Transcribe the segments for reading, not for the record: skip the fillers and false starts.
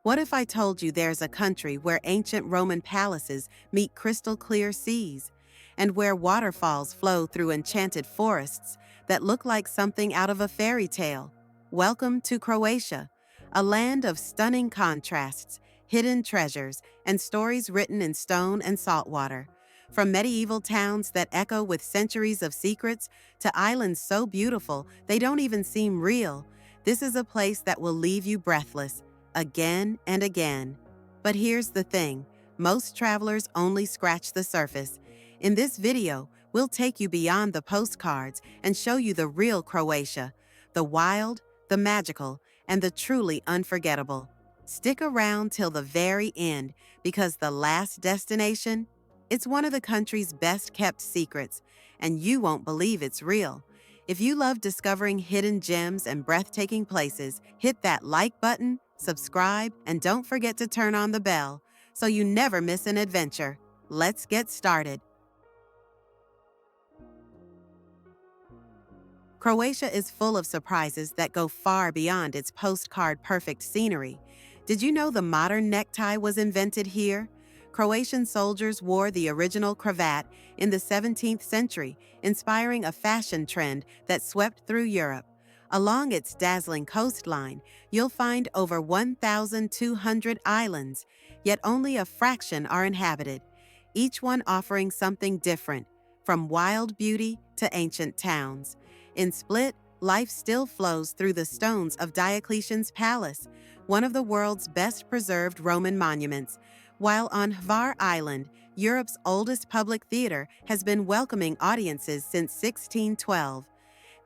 What if I told you there's a country where ancient Roman palaces meet crystal clear seas, and where waterfalls flow through enchanted forests that look like something out of a fairy tale? Welcome to Croatia, a land of stunning contrasts, hidden treasures, and stories written in stone and saltwater. From medieval towns that echo with centuries of secrets to islands so beautiful they don't even seem real, this is a place that will leave you breathless again and again. But here's the thing, most travelers only scratch the surface. In this video, we'll take you beyond the postcards and show you the real Croatia, the wild, the magical, and the truly unforgettable. Stick around till the very end because the last destination, it's one of the country's best kept secrets, and you won't believe it's real. If you love discovering hidden gems and breathtaking places, hit that like button, subscribe, and don't forget to turn on the bell so you never miss an adventure. Let's get started. Croatia is full of surprises that go far beyond its postcard-perfect scenery. Did you know the modern necktie was invented here? Croatian soldiers wore the original cravat in the 17th century, inspiring a fashion trend that swept through Europe. Along its dazzling coastline, you'll find over 1,200 islands, yet only a fraction are inhabited, each one offering something different, from wild beauty to ancient towns. In Split, life still flows through the stones of Diocletian's palace, one of the world's best preserved Roman monuments, while on Hvar Island, Europe's oldest public theater has been welcoming audiences since 1612.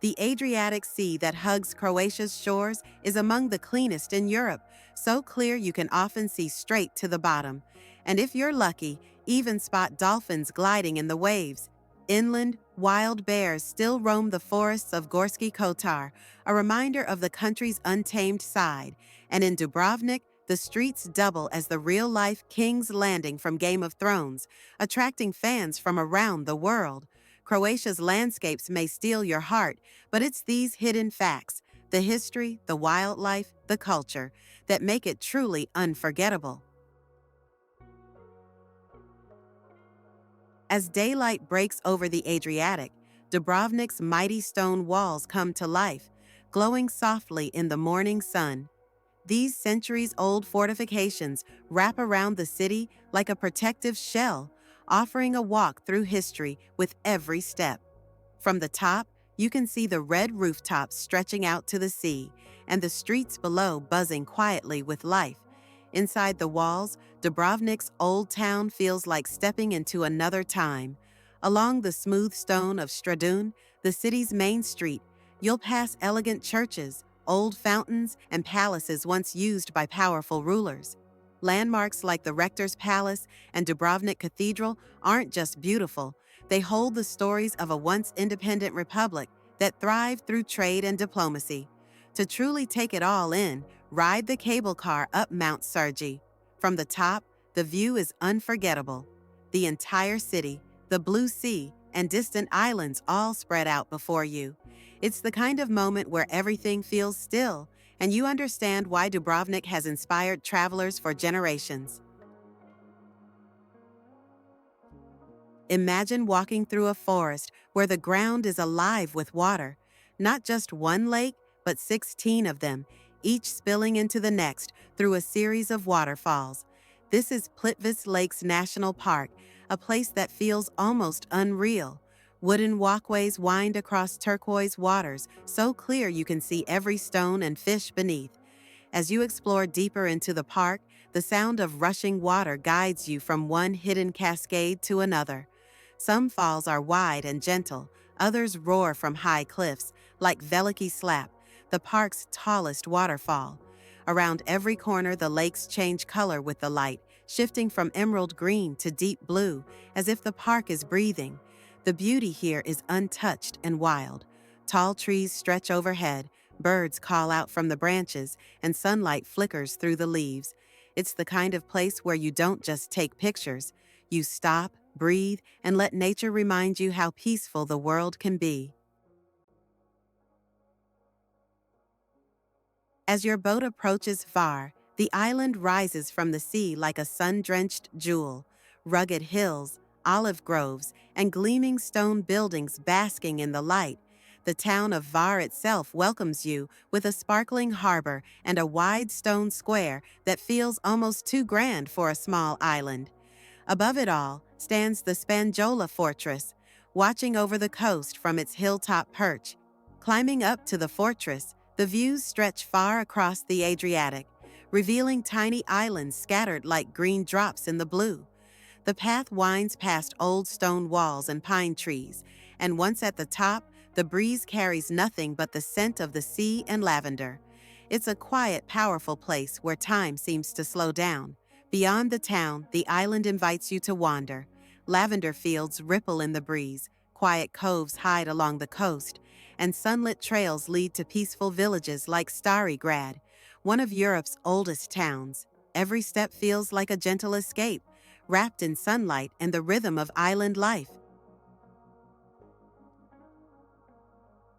The Adriatic Sea that hugs Croatia's shores is among the cleanest in Europe, so clear you can often see straight to the bottom. And if you're lucky, even spot dolphins gliding in the waves. Inland, wild bears still roam the forests of Gorski Kotar, a reminder of the country's untamed side. And in Dubrovnik, the streets double as the real-life King's Landing from Game of Thrones, attracting fans from around the world. Croatia's landscapes may steal your heart, but it's these hidden facts, the history, the wildlife, the culture, that make it truly unforgettable. As daylight breaks over the Adriatic, Dubrovnik's mighty stone walls come to life, glowing softly in the morning sun. These centuries-old fortifications wrap around the city like a protective shell, offering a walk through history with every step. From the top, you can see the red rooftops stretching out to the sea, and the streets below buzzing quietly with life. Inside the walls, Dubrovnik's old town feels like stepping into another time. Along the smooth stone of Stradun, the city's main street, you'll pass elegant churches, old fountains, and palaces once used by powerful rulers. Landmarks like the Rector's Palace and Dubrovnik Cathedral aren't just beautiful, they hold the stories of a once independent republic that thrived through trade and diplomacy. To truly take it all in, ride the cable car up Mount Sergi. From the top, the view is unforgettable. The entire city, the blue sea, and distant islands all spread out before you. It's the kind of moment where everything feels still, and you understand why Dubrovnik has inspired travelers for generations. Imagine walking through a forest where the ground is alive with water. Not just one lake, but 16 of them, each spilling into the next through a series of waterfalls. This is Plitvice Lakes National Park, a place that feels almost unreal. Wooden walkways wind across turquoise waters, so clear you can see every stone and fish beneath. As you explore deeper into the park, the sound of rushing water guides you from one hidden cascade to another. Some falls are wide and gentle, others roar from high cliffs, like Veliki Slap, the park's tallest waterfall. Around every corner, the lakes change color with the light, shifting from emerald green to deep blue, as if the park is breathing. The beauty here is untouched and wild. Tall trees stretch overhead, birds call out from the branches, and sunlight flickers through the leaves. It's the kind of place where you don't just take pictures. You stop, breathe, and let nature remind you how peaceful the world can be. As your boat approaches Hvar, The island rises from the sea like a sun-drenched jewel, rugged hills, olive groves, and gleaming stone buildings basking in the light. The town of Hvar itself welcomes you with a sparkling harbor and a wide stone square that feels almost too grand for a small island. Above it all stands the Spanjola fortress, watching over the coast from its hilltop perch. Climbing up to the fortress, the views stretch far across the Adriatic, revealing tiny islands scattered like green drops in the blue. The path winds past old stone walls and pine trees, and once at the top, the breeze carries nothing but the scent of the sea and lavender. It's a quiet, powerful place where time seems to slow down. Beyond the town, the island invites you to wander. Lavender fields ripple in the breeze, quiet coves hide along the coast, and sunlit trails lead to peaceful villages like Stari Grad, one of Europe's oldest towns. Every step feels like a gentle escape, wrapped in sunlight and the rhythm of island life.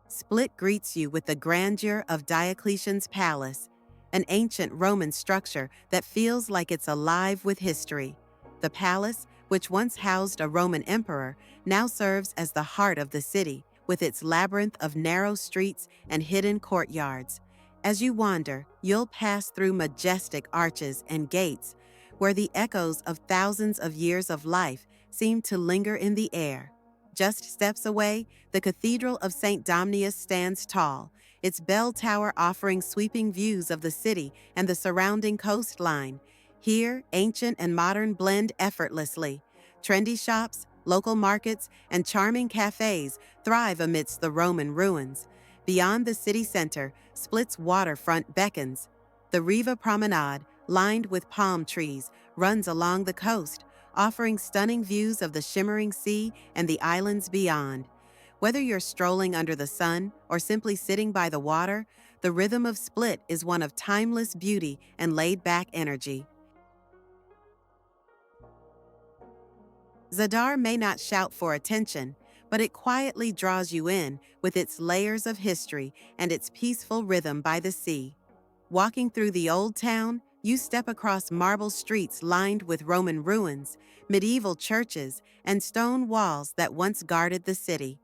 Split greets you with the grandeur of Diocletian's palace, an ancient Roman structure that feels like it's alive with history. The palace, which once housed a Roman emperor, now serves as the heart of the city, with its labyrinth of narrow streets and hidden courtyards. As you wander, you'll pass through majestic arches and gates, where the echoes of thousands of years of life seem to linger in the air. Just steps away, the Cathedral of St. Domnius stands tall, its bell tower offering sweeping views of the city and the surrounding coastline. Here, ancient and modern blend effortlessly. Trendy shops, local markets, and charming cafes thrive amidst the Roman ruins. Beyond the city center, Split's waterfront beckons. The Riva Promenade, lined with palm trees, runs along the coast, offering stunning views of the shimmering sea and the islands beyond. Whether you're strolling under the sun or simply sitting by the water, the rhythm of Split is one of timeless beauty and laid-back energy. Zadar may not shout for attention, but it quietly draws you in with its layers of history and its peaceful rhythm by the sea. Walking through the old town, you step across marble streets lined with Roman ruins, medieval churches, and stone walls that once guarded the city.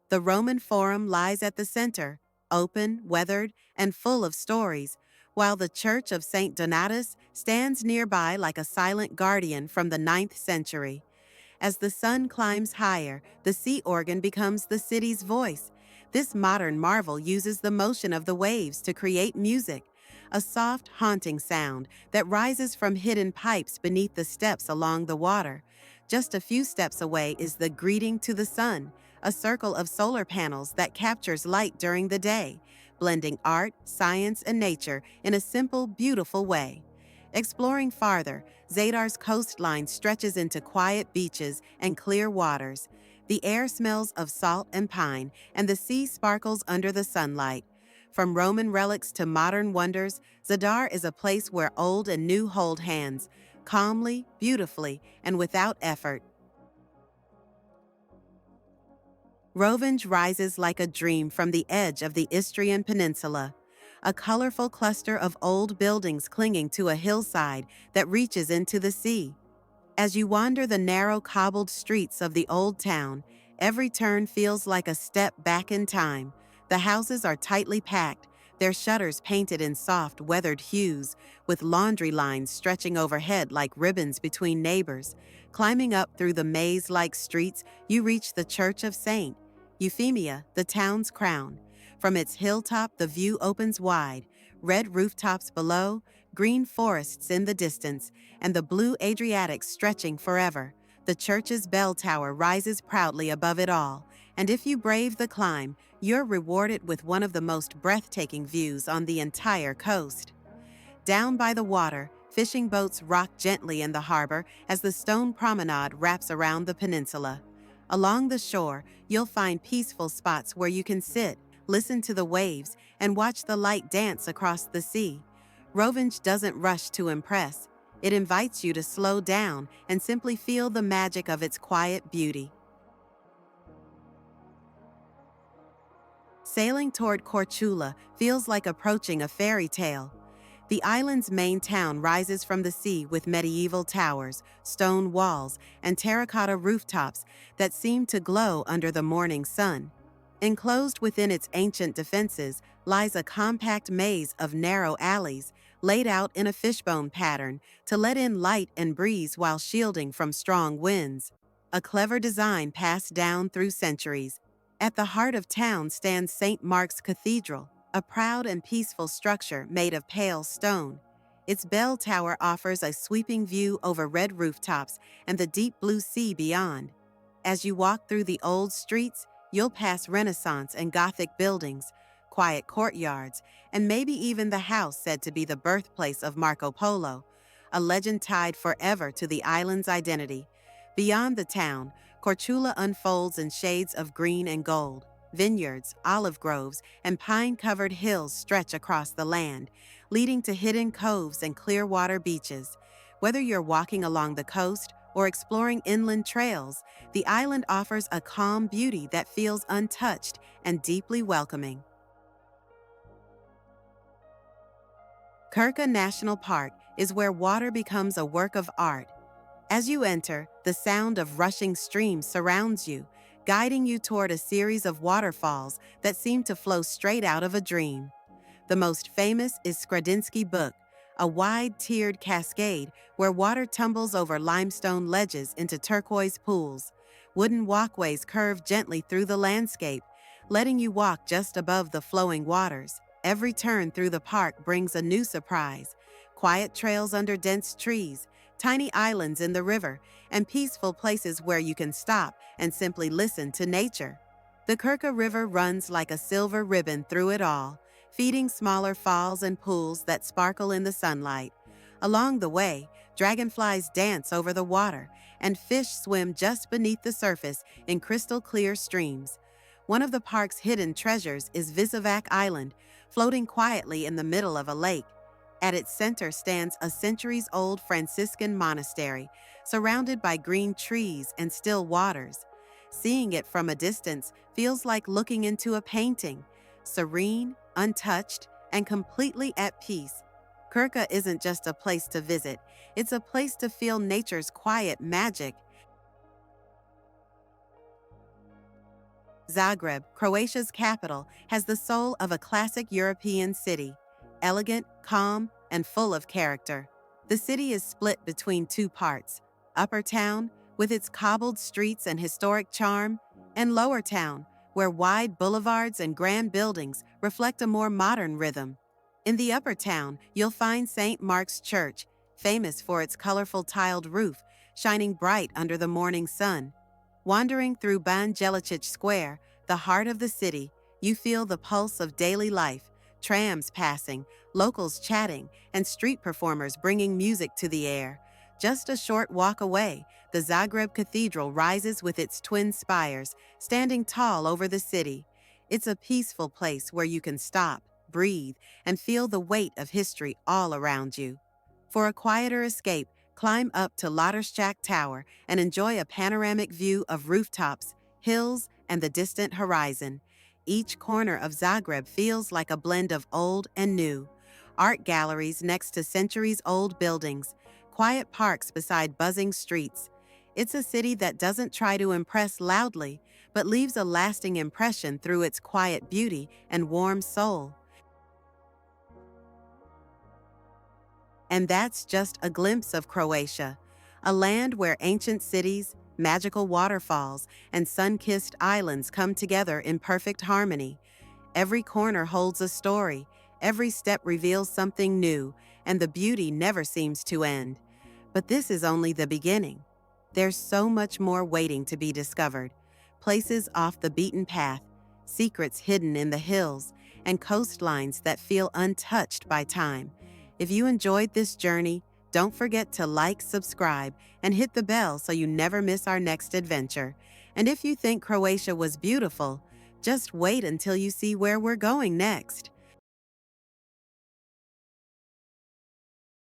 The Roman Forum lies at the center, open, weathered, and full of stories, while the Church of St. Donatus stands nearby like a silent guardian from the 9th century. As the sun climbs higher, the sea organ becomes the city's voice. This modern marvel uses the motion of the waves to create music, a soft, haunting sound that rises from hidden pipes beneath the steps along the water. Just a few steps away is the Greeting to the Sun, a circle of solar panels that captures light during the day, blending art, science, and nature in a simple, beautiful way. Exploring farther, Zadar's coastline stretches into quiet beaches and clear waters. The air smells of salt and pine, and the sea sparkles under the sunlight. From Roman relics to modern wonders, Zadar is a place where old and new hold hands, calmly, beautifully, and without effort. Rovinj rises like a dream from the edge of the Istrian Peninsula, a colorful cluster of old buildings clinging to a hillside that reaches into the sea. As you wander the narrow cobbled streets of the old town, every turn feels like a step back in time. The houses are tightly packed, their shutters painted in soft, weathered hues, with laundry lines stretching overhead like ribbons between neighbors. Climbing up through the maze-like streets, you reach the Church of St. Euphemia, the town's crown. From its hilltop, the view opens wide, red rooftops below, green forests in the distance, and the blue Adriatic stretching forever. The church's bell tower rises proudly above it all, and if you brave the climb, you're rewarded with one of the most breathtaking views on the entire coast. Down by the water, fishing boats rock gently in the harbor as the stone promenade wraps around the peninsula. Along the shore, you'll find peaceful spots where you can sit, listen to the waves, and watch the light dance across the sea. Rovinj doesn't rush to impress. It invites you to slow down and simply feel the magic of its quiet beauty. Sailing toward Korčula feels like approaching a fairy tale. The island's main town rises from the sea with medieval towers, stone walls, and terracotta rooftops that seem to glow under the morning sun. Enclosed within its ancient defenses lies a compact maze of narrow alleys laid out in a fishbone pattern to let in light and breeze while shielding from strong winds. A clever design passed down through centuries. At the heart of town stands St. Mark's Cathedral, a proud and peaceful structure made of pale stone. Its bell tower offers a sweeping view over red rooftops and the deep blue sea beyond. As you walk through the old streets, you'll pass Renaissance and Gothic buildings, quiet courtyards, and maybe even the house said to be the birthplace of Marco Polo, a legend tied forever to the island's identity. Beyond the town, Korčula unfolds in shades of green and gold. Vineyards, olive groves, and pine-covered hills stretch across the land, leading to hidden coves and clear water beaches. Whether you're walking along the coast or exploring inland trails, the island offers a calm beauty that feels untouched and deeply welcoming. Krka National Park is where water becomes a work of art. As you enter, the sound of rushing streams surrounds you, guiding you toward a series of waterfalls that seem to flow straight out of a dream. The most famous is Skredinsky Buk, a wide-tiered cascade where water tumbles over limestone ledges into turquoise pools. Wooden walkways curve gently through the landscape, letting you walk just above the flowing waters. Every turn through the park brings a new surprise. Quiet trails under dense trees, tiny islands in the river, and peaceful places where you can stop and simply listen to nature. The Krka River runs like a silver ribbon through it all, feeding smaller falls and pools that sparkle in the sunlight. Along the way, dragonflies dance over the water, and fish swim just beneath the surface in crystal-clear streams. One of the park's hidden treasures is Visovac Island, floating quietly in the middle of a lake. At its center stands a centuries-old Franciscan monastery, surrounded by green trees and still waters. Seeing it from a distance feels like looking into a painting, serene, untouched, and completely at peace. Krka isn't just a place to visit, it's a place to feel nature's quiet magic. Zagreb, Croatia's capital, has the soul of a classic European city. Elegant, calm, and full of character. The city is split between two parts: Upper Town, with its cobbled streets and historic charm, and Lower Town, where wide boulevards and grand buildings reflect a more modern rhythm. In the Upper Town, you'll find St. Mark's Church, famous for its colorful tiled roof, shining bright under the morning sun. Wandering through Ban Jelačić Square, the heart of the city, you feel the pulse of daily life, trams passing, locals chatting, and street performers bringing music to the air. Just a short walk away, the Zagreb Cathedral rises with its twin spires, standing tall over the city. It's a peaceful place where you can stop, breathe, and feel the weight of history all around you. For a quieter escape, climb up to Lotterschak Tower and enjoy a panoramic view of rooftops, hills, and the distant horizon. Each corner of Zagreb feels like a blend of old and new. Art galleries next to centuries-old buildings, quiet parks beside buzzing streets. It's a city that doesn't try to impress loudly, but leaves a lasting impression through its quiet beauty and warm soul. And that's just a glimpse of Croatia, a land where ancient cities, magical waterfalls, and sun-kissed islands come together in perfect harmony. Every corner holds a story, every step reveals something new, and the beauty never seems to end. But this is only the beginning. There's so much more waiting to be discovered. Places off the beaten path, secrets hidden in the hills, and coastlines that feel untouched by time. If you enjoyed this journey, don't forget to like, subscribe, and hit the bell so you never miss our next adventure. And if you think Croatia was beautiful, just wait until you see where we're going next.